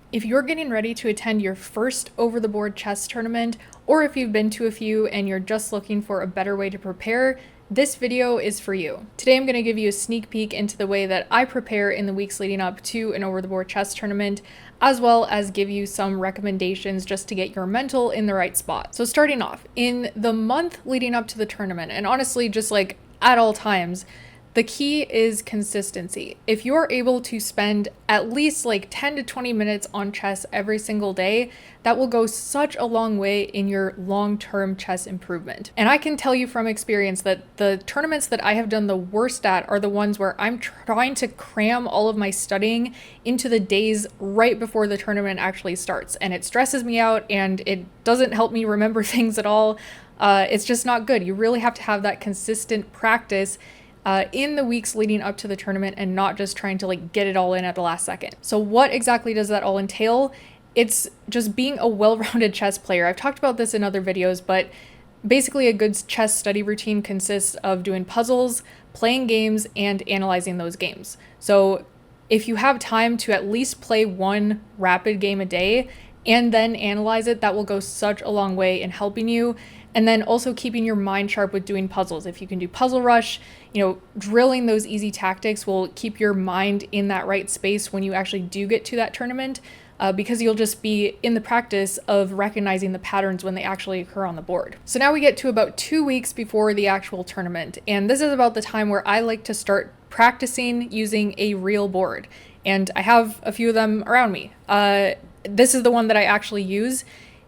If you're getting ready to attend your first over-the-board chess tournament, or if you've been to a few and you're just looking for a better way to prepare, this video is for you. Today I'm going to give you a sneak peek into the way that I prepare in the weeks leading up to an over-the-board chess tournament, as well as give you some recommendations just to get your mental in the right spot. So starting off, in the month leading up to the tournament, and honestly just like at all times, the key is consistency. If you're able to spend at least like 10 to 20 minutes on chess every single day, that will go such a long way in your long-term chess improvement. And I can tell you from experience that the tournaments that I have done the worst at are the ones where I'm trying to cram all of my studying into the days right before the tournament actually starts. And it stresses me out and it doesn't help me remember things at all. It's just not good. You really have to have that consistent practice in the weeks leading up to the tournament and not just trying to like get it all in at the last second. So what exactly does that all entail? It's just being a well-rounded chess player. I've talked about this in other videos, but basically a good chess study routine consists of doing puzzles, playing games, and analyzing those games. So if you have time to at least play one rapid game a day and then analyze it, that will go such a long way in helping you. And then also keeping your mind sharp with doing puzzles. If you can do Puzzle Rush, drilling those easy tactics will keep your mind in that right space when you actually do get to that tournament, because you'll just be in the practice of recognizing the patterns when they actually occur on the board. So now we get to about 2 weeks before the actual tournament. And this is about the time where I like to start practicing using a real board. And I have a few of them around me. This is the one that I actually use.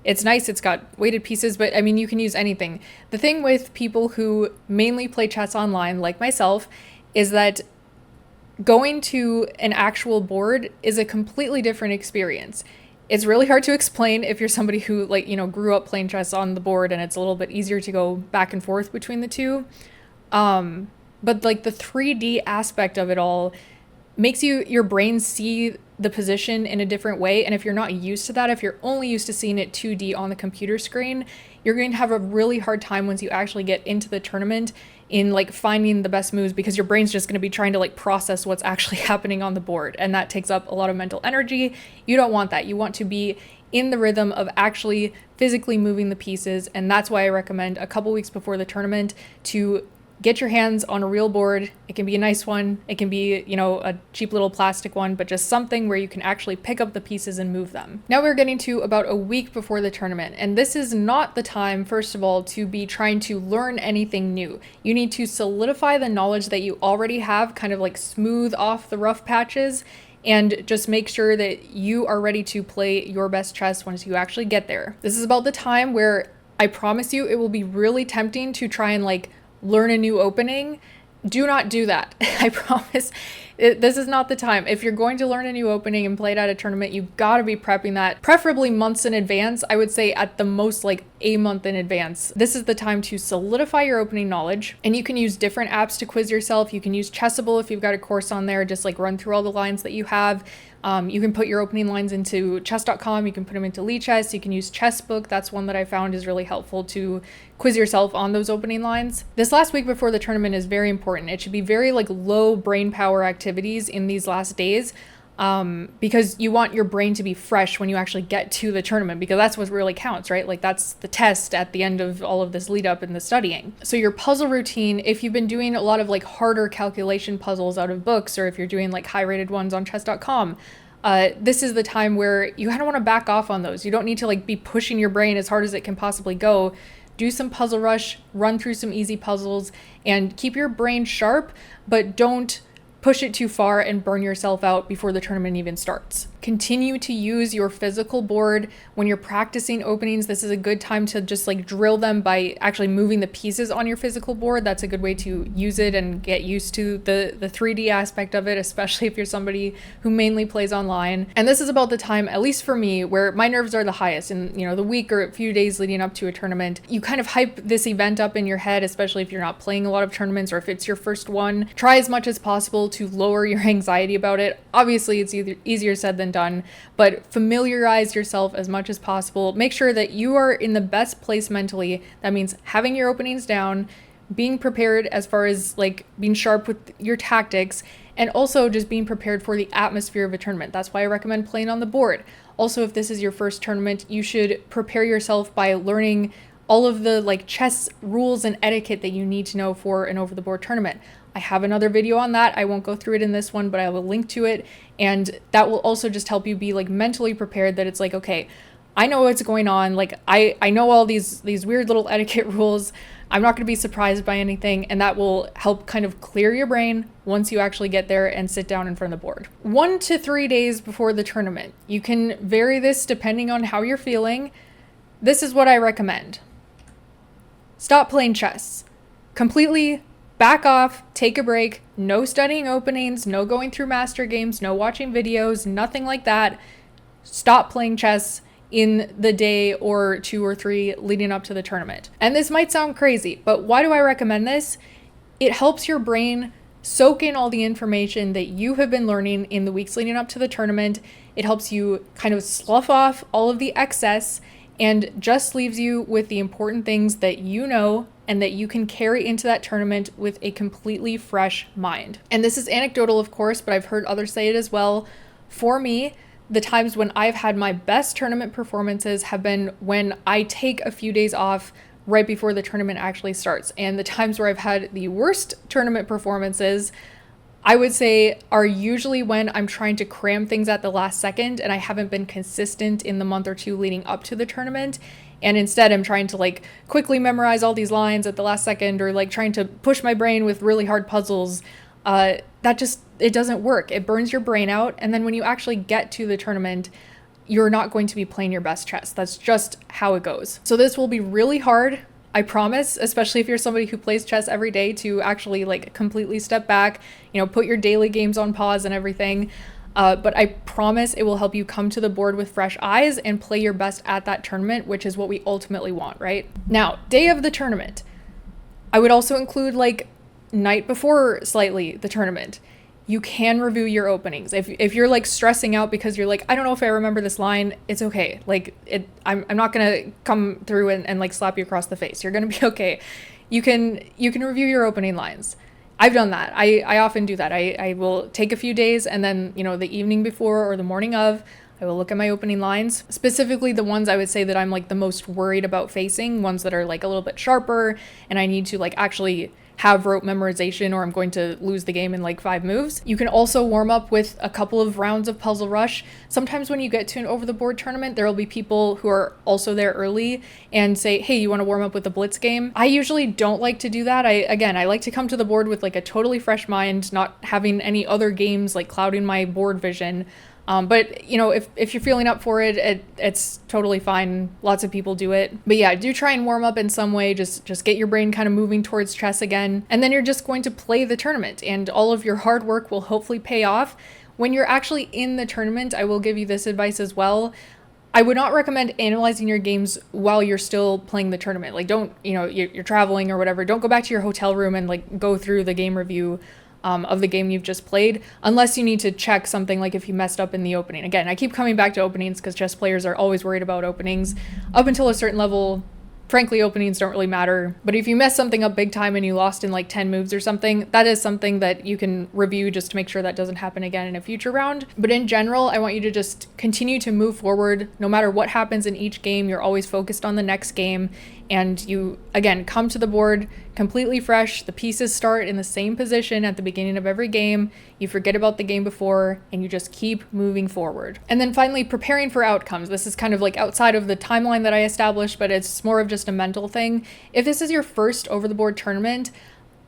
It's nice, it's got weighted pieces, but I mean, you can use anything. The thing with people who mainly play chess online, like myself, is that going to an actual board is a completely different experience. It's really hard to explain if you're somebody who grew up playing chess on the board and it's a little bit easier to go back and forth between the two. But like the 3D aspect of it all makes your brain see the position in a different way. And if you're not used to that, if you're only used to seeing it 2D on the computer screen, you're going to have a really hard time once you actually get into the tournament in like finding the best moves, because your brain's just going to be trying to like process what's actually happening on the board. And that takes up a lot of mental energy. You don't want that. You want to be in the rhythm of actually physically moving the pieces. And that's why I recommend a couple weeks before the tournament to get your hands on a real board. It can be a nice one. It can be, a cheap little plastic one, but just something where you can actually pick up the pieces and move them. Now we're getting to about a week before the tournament. And this is not the time, first of all, to be trying to learn anything new. You need to solidify the knowledge that you already have, kind of like smooth off the rough patches, and just make sure that you are ready to play your best chess once you actually get there. This is about the time where I promise you it will be really tempting to try and learn a new opening. Do not do that. I promise. This is not the time. If you're going to learn a new opening and play it at a tournament, you've got to be prepping that, preferably months in advance. I would say at the most a month in advance. This is the time to solidify your opening knowledge, and you can use different apps to quiz yourself. You can use Chessable if you've got a course on there, just run through all the lines that you have. You can put your opening lines into chess.com. You can put them into Lichess. You can use Chessbook. That's one that I found is really helpful to quiz yourself on those opening lines. This last week before the tournament is very important. It should be very low brain power activities in these last days, because you want your brain to be fresh when you actually get to the tournament, because that's what really counts, right? That's the test at the end of all of this lead up in the studying. So your puzzle routine, if you've been doing a lot of harder calculation puzzles out of books, or if you're doing high rated ones on chess.com, this is the time where you kind of want to back off on those. You don't need to be pushing your brain as hard as it can possibly go. Do some Puzzle Rush, run through some easy puzzles, and keep your brain sharp, but don't push it too far and burn yourself out before the tournament even starts. Continue to use your physical board when you're practicing openings. This is a good time to just drill them by actually moving the pieces on your physical board. That's a good way to use it and get used to the 3D aspect of it, especially if you're somebody who mainly plays online. And this is about the time, at least for me, where my nerves are the highest in the week or a few days leading up to a tournament. You kind of hype this event up in your head, especially if you're not playing a lot of tournaments or if it's your first one. Try as much as possible to lower your anxiety about it. Obviously, it's easier said than done, but familiarize yourself as much as possible. Make sure that you are in the best place mentally. That means having your openings down, being prepared as far as being sharp with your tactics, and also just being prepared for the atmosphere of a tournament. That's why I recommend playing on the board. Also, if this is your first tournament, you should prepare yourself by learning all of the like chess rules and etiquette that you need to know for an over the board tournament. I have another video on that. I won't go through it in this one, but I will link to it. And that will also just help you be like mentally prepared that it's like, okay, I know what's going on. Like I know all these weird little etiquette rules. I'm not going to be surprised by anything. And that will help kind of clear your brain once you actually get there and sit down in front of the board. 1 to 3 days before the tournament. You can vary this depending on how you're feeling. This is what I recommend. Stop playing chess. Completely back off, take a break, no studying openings, no going through master games, no watching videos, nothing like that. Stop playing chess in the day or 2 or 3 leading up to the tournament. And this might sound crazy, but why do I recommend this? It helps your brain soak in all the information that you have been learning in the weeks leading up to the tournament. It helps you kind of slough off all of the excess and just leaves you with the important things that you know and that you can carry into that tournament with a completely fresh mind. And this is anecdotal, of course, but I've heard others say it as well. For me, the times when I've had my best tournament performances have been when I take a few days off right before the tournament actually starts. And the times where I've had the worst tournament performances, I would say, are usually when I'm trying to cram things at the last second and I haven't been consistent in the month or 2 leading up to the tournament. And instead I'm trying to like quickly memorize all these lines at the last second, or like trying to push my brain with really hard puzzles. It doesn't work. It burns your brain out. And then when you actually get to the tournament, you're not going to be playing your best chess. That's just how it goes. So this will be really hard, I promise, especially if you're somebody who plays chess every day, to actually like completely step back, put your daily games on pause and everything. But I promise it will help you come to the board with fresh eyes and play your best at that tournament, which is what we ultimately want, right? Now, day of the tournament, I would also include like night before slightly the tournament. You can review your openings. If you're like stressing out because you're like, I don't know if I remember this line, it's okay. Like I'm not gonna come through and like slap you across the face. You're gonna be okay. You can review your opening lines. I've done that. I often do that. I will take a few days and then, the evening before or the morning of, I will look at my opening lines, specifically the ones I would say that I'm like the most worried about facing, ones that are like a little bit sharper and I need to like actually have rote memorization or I'm going to lose the game in like 5 moves. You can also warm up with a couple of rounds of Puzzle Rush. Sometimes when you get to an over the board tournament, there will be people who are also there early and say, hey, you want to warm up with a Blitz game? I usually don't like to do that. I like to come to the board with like a totally fresh mind, not having any other games like clouding my board vision. But if you're feeling up for it, it's totally fine. Lots of people do it. But yeah, do try and warm up in some way. Just get your brain kind of moving towards chess again. And then you're just going to play the tournament and all of your hard work will hopefully pay off. When you're actually in the tournament, I will give you this advice as well. I would not recommend analyzing your games while you're still playing the tournament. Like don't, you're traveling or whatever. Don't go back to your hotel room and like go through the game review of the game you've just played, unless you need to check something like if you messed up in the opening. Again, I keep coming back to openings because chess players are always worried about openings. Up until a certain level, frankly, openings don't really matter. But if you mess something up big time and you lost in like 10 moves or something, that is something that you can review just to make sure that doesn't happen again in a future round. But in general, I want you to just continue to move forward. No matter what happens in each game, you're always focused on the next game. And you, again, come to the board completely fresh. The pieces start in the same position at the beginning of every game. You forget about the game before and you just keep moving forward. And then finally, preparing for outcomes. This is kind of like outside of the timeline that I established, but it's more of just a mental thing. If this is your first over the board tournament,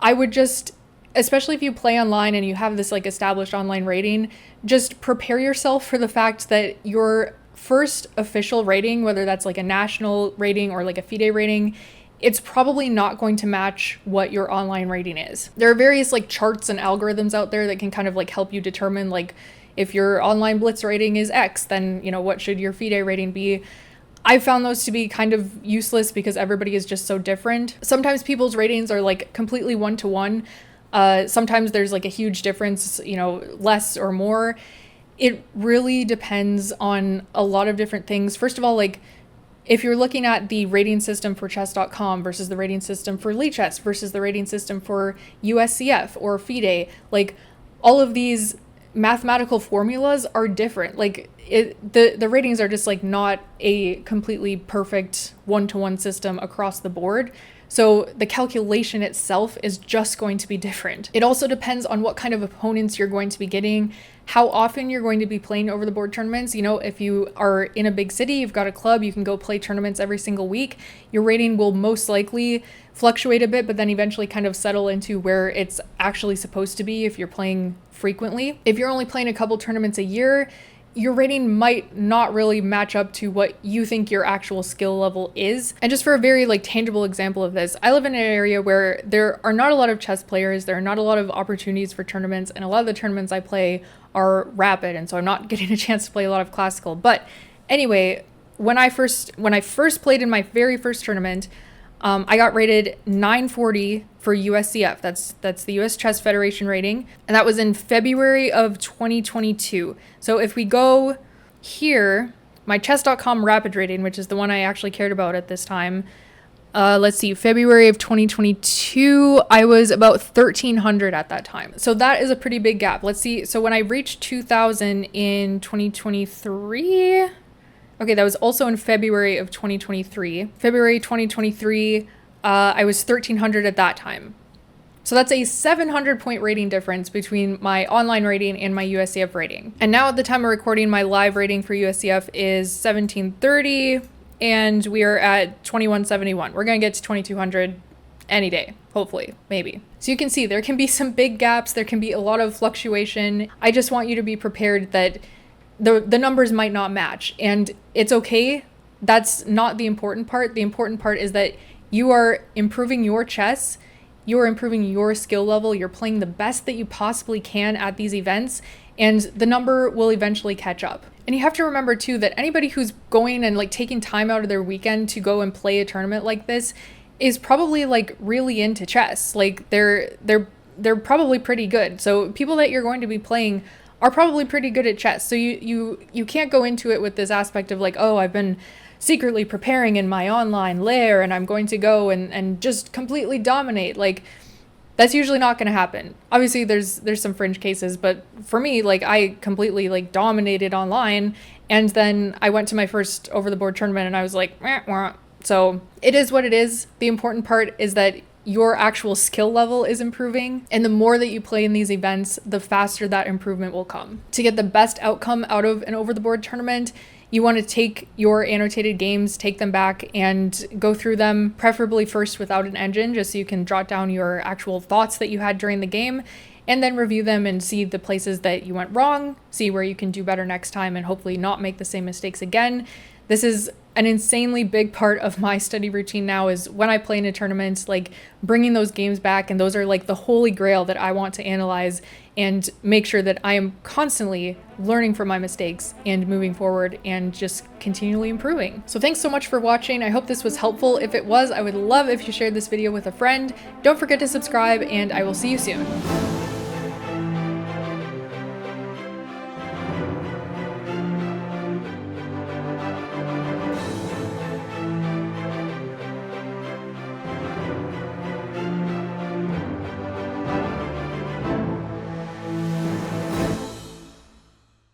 I would just, especially if you play online and you have this like established online rating, just prepare yourself for the fact that your first official rating, whether that's like a national rating or like a FIDE rating, it's probably not going to match what your online rating is. There are various like charts and algorithms out there that can kind of like help you determine like if your online Blitz rating is X, then what should your FIDE rating be? I found those to be kind of useless because everybody is just so different. Sometimes people's ratings are like completely one-to-one. Sometimes there's like a huge difference, less or more. It really depends on a lot of different things. First of all, like if you're looking at the rating system for chess.com versus the rating system for Lichess versus the rating system for USCF or FIDE, like all of these mathematical formulas are different. Like the ratings are just like not a completely perfect one-to-one system across the board. So the calculation itself is just going to be different. It also depends on what kind of opponents you're going to be getting, how often you're going to be playing over the board tournaments. You know, if you are in a big city, you've got a club, you can go play tournaments every single week, your rating will most likely fluctuate a bit, but then eventually kind of settle into where it's actually supposed to be if you're playing frequently. If you're only playing a couple tournaments a year, your rating might not really match up to what you think your actual skill level is. And just for a very like tangible example of this, I live in an area where there are not a lot of chess players, there are not a lot of opportunities for tournaments, and a lot of the tournaments I play are rapid, and so I'm not getting a chance to play a lot of classical. But anyway, when I first played in my very first tournament, I got rated 940 for USCF. That's the US Chess Federation rating. And that was in February of 2022. So if we go here, my chess.com rapid rating, which is the one I actually cared about at this time. Let's see, February of 2022, I was about 1,300 at that time. So that is a pretty big gap. Let's see. So when I reached 2,000 in 2023, okay, that was also in February of 2023. February 2023, I was 1,300 at that time. So that's a 700 point rating difference between my online rating and my USCF rating. And now at the time of recording, my live rating for USCF is 1,730, and we are at 2,171. We're gonna get to 2,200 any day, hopefully, maybe. So you can see there can be some big gaps, there can be a lot of fluctuation. I just want you to be prepared that the numbers might not match, and it's okay. That's not the important part. The important part is that you are improving your chess, you're improving your skill level, you're playing the best that you possibly can at these events, and the number will eventually catch up. And you have to remember too that anybody who's going and like taking time out of their weekend to go and play a tournament like this is probably like really into chess. Like they're probably pretty good. So people that you're going to be playing are probably pretty good at chess. So you can't go into it with this aspect of like, oh, I've been secretly preparing in my online lair and I'm going to go and just completely dominate. Like, that's usually not going to happen. Obviously there's some fringe cases, but for me, like, I completely like dominated online, and then I went to my first over the board tournament and I was like, wah, wah. So it is what it is. The important part is that your actual skill level is improving, and the more that you play in these events, the faster that improvement will come. To get the best outcome out of an over the board tournament, you want to take your annotated games, take them back and go through them, preferably first without an engine, just so you can jot down your actual thoughts that you had during the game, and then review them and see the places that you went wrong, see where you can do better next time, and hopefully not make the same mistakes again. This is an insanely big part of my study routine now, is when I play in a tournament, like bringing those games back, and those are like the holy grail that I want to analyze and make sure that I am constantly learning from my mistakes and moving forward and just continually improving. So thanks so much for watching. I hope this was helpful. If it was, I would love if you shared this video with a friend. Don't forget to subscribe, and I will see you soon.